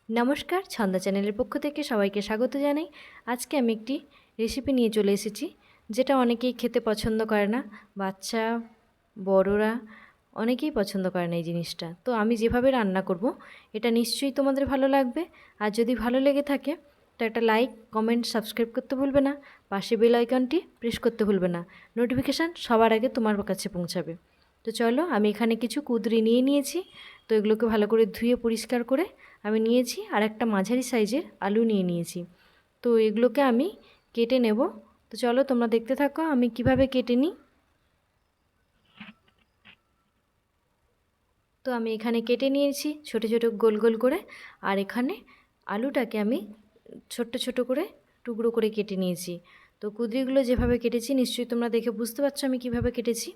নমস্কার, ছন্দা চ্যানেলের পক্ষ থেকে সবাইকে স্বাগত জানাই। আজকে আমি একটি রেসিপি নিয়ে চলে এসেছি, যেটা অনেকেই খেতে পছন্দ করে না। বাচ্চা, বড়রা অনেকেই পছন্দ করে না এই জিনিসটা। তো আমি যেভাবে রান্না করব, এটা নিশ্চয়ই তোমাদের ভালো লাগবে। আর যদি ভালো লেগে থাকে তো একটা লাইক, কমেন্ট, সাবস্ক্রাইব করতে ভুলবে না। পাশে বেল আইকনটি প্রেস করতে ভুলবে না। নোটিফিকেশান সবার আগে তোমার কাছে পৌঁছাবে। তো চলো, আমি এখানে কিছু কুদরি নিয়েছি। তো এগুলোকে ভালো করে ধুয়ে পরিষ্কার করে আমি নিয়েছি। আর একটা মাঝারি সাইজের আলু নিয়েছি। তো এগুলোকে আমি কেটে নেব। তো চলো তোমরা দেখতে থাকো আমি কিভাবে কেটে নিই। তো আমি এখানে কেটে নিয়েছি ছোট ছোট গোল গোল করে। আর এখানে আলুটাকে আমি ছোট্ট ছোট করে টুকরো করে কেটে নিয়েছি। তো কুদরিগুলো যেভাবে কেটেছি নিশ্চয়ই তোমরা দেখে বুঝতে পারছো আমি কিভাবে কেটেছি।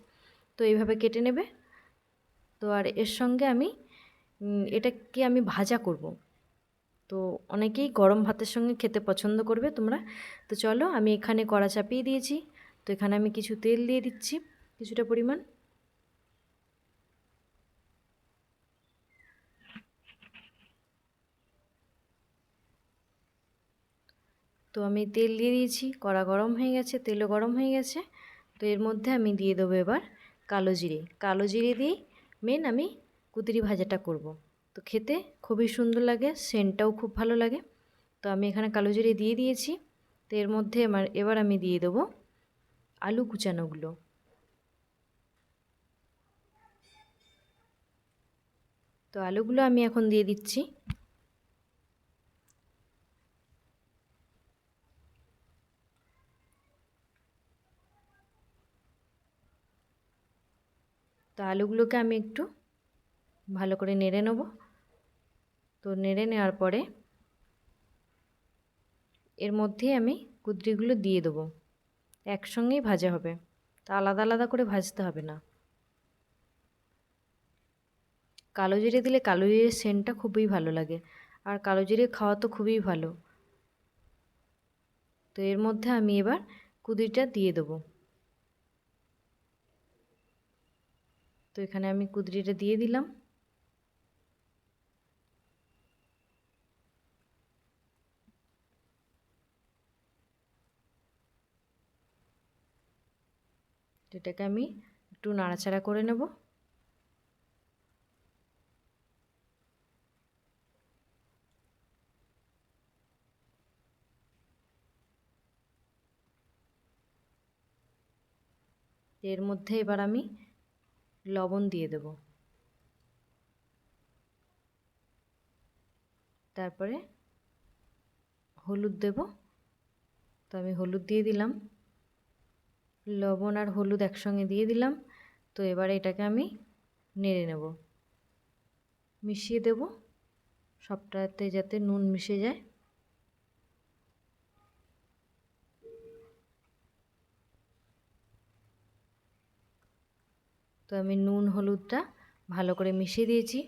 তো এইভাবে কেটে নেবে। তো আর এর সঙ্গে আমি এটাকে আমি ভাজা করব। তো অনেকেই গরম ভাতের সঙ্গে খেতে পছন্দ করবে তোমরা। তো চলো, আমি এখানে কড়া চাপিয়ে দিয়েছি। তো এখানে আমি কিছু তেল দিয়ে দিচ্ছি, কিছুটা পরিমাণ। তো আমি তেল দিয়ে দিয়েছি, কড়া গরম হয়ে গেছে, তেলও গরম হয়ে গেছে। তো এর মধ্যে আমি দিয়ে দেবো এবার কালো জিরে। কালো জিরে দিয়েই মেন আমি কুদরি ভাজাটা করব। তো খেতে খুবই সুন্দর লাগে, সেন্টটাও খুব ভালো লাগে। তো আমি এখানে কালো জিরে দিয়ে দিয়েছি। তো এর মধ্যে এবার আমি দিয়ে দেবো আলু কুচানোগুলো। তো আলুগুলো আমি এখন দিয়ে দিচ্ছি। তো আলুগুলোকে আমি একটু ভালো করে নেড়ে নেব। তো নেড়ে নেওয়ার পরে এর মধ্যে আমি কুদরিগুলো দিয়ে দেবো। একসঙ্গেই ভাজা হবে, তা আলাদা আলাদা করে ভাজতে হবে না। কালো জিরে দিলে কালো জিরের সেন্টটা খুবই ভালো লাগে, আর কালো জিরে খাওয়া তো খুবই ভালো। তো এর মধ্যে আমি এবার কুদরিটা দিয়ে দেবো। তো এখানে আমি কুদরিটা দিয়ে দিলাম। এটাকে আমি একটু নাড়াচাড়া করে নেব। এর মধ্যে এবার আমি লবণ দিয়ে দেব। তারপরে হলুদ দেব। তো আমি হলুদ দিয়ে দিলাম, লবণ আর হলুদ একসঙ্গে দিয়ে দিলাম। তো এবারে এটাকে আমি নেড়ে নেব, মিশিয়ে দেব সবটাতে যাতে নুন মিশে যায়। তো আমি নুন হলুদটা ভালো করে মিশিয়ে দিয়েছি।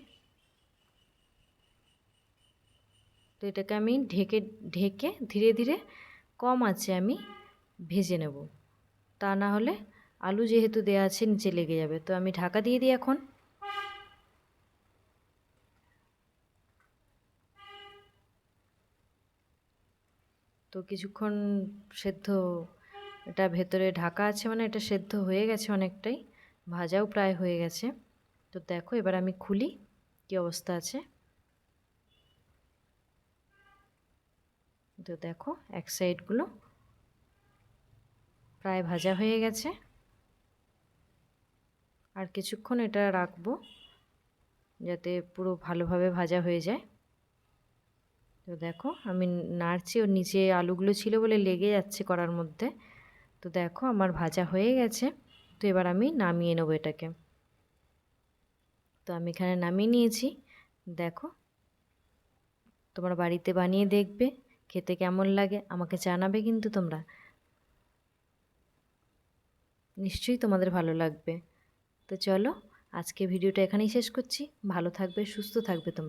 তো এটাকে আমি ঢেকে ঢেকে ধীরে ধীরে কম আঁচে আমি ভেজে নেব, তা না হলে আলু যেহেতু দেওয়া আছে নিচে লেগে যাবে। তো আমি ঢাকা দিয়ে দিই এখন। তো কিছুক্ষণ সেদ্ধ, এটা ভেতরে ঢাকা আছে মানে এটা সেদ্ধ হয়ে গেছে অনেকটাই, ভাজাও প্রায় হয়ে গেছে। তো দেখো এবার আমি খুলি কী অবস্থা আছে। তো দেখো এক সাইডগুলো প্রায় ভাজা হয়ে গেছে। আর কিছুক্ষণ এটা রাখবো যাতে পুরো ভালোভাবে ভাজা হয়ে যায়। তো দেখো আমি নাড়ছি, ওর নিচে আলুগুলো ছিল বলে লেগে যাচ্ছে কড়ার মধ্যে। তো দেখো আমার ভাজা হয়ে গেছে। তো এবার আমি নামিয়ে নেবো এটাকে। তো আমি এখানে নামিয়ে নিয়েছি। দেখো তোমরা বাড়িতে বানিয়ে দেখবে, খেতে কেমন লাগে আমাকে জানাবে কিন্তু তোমরা, নিশ্চয়ই তোমাদের ভালো লাগবে। তো চলো আজকে ভিডিওটা এখানেই শেষ করছি। ভালো থাকবে, সুস্থ থাকবে তোমরা।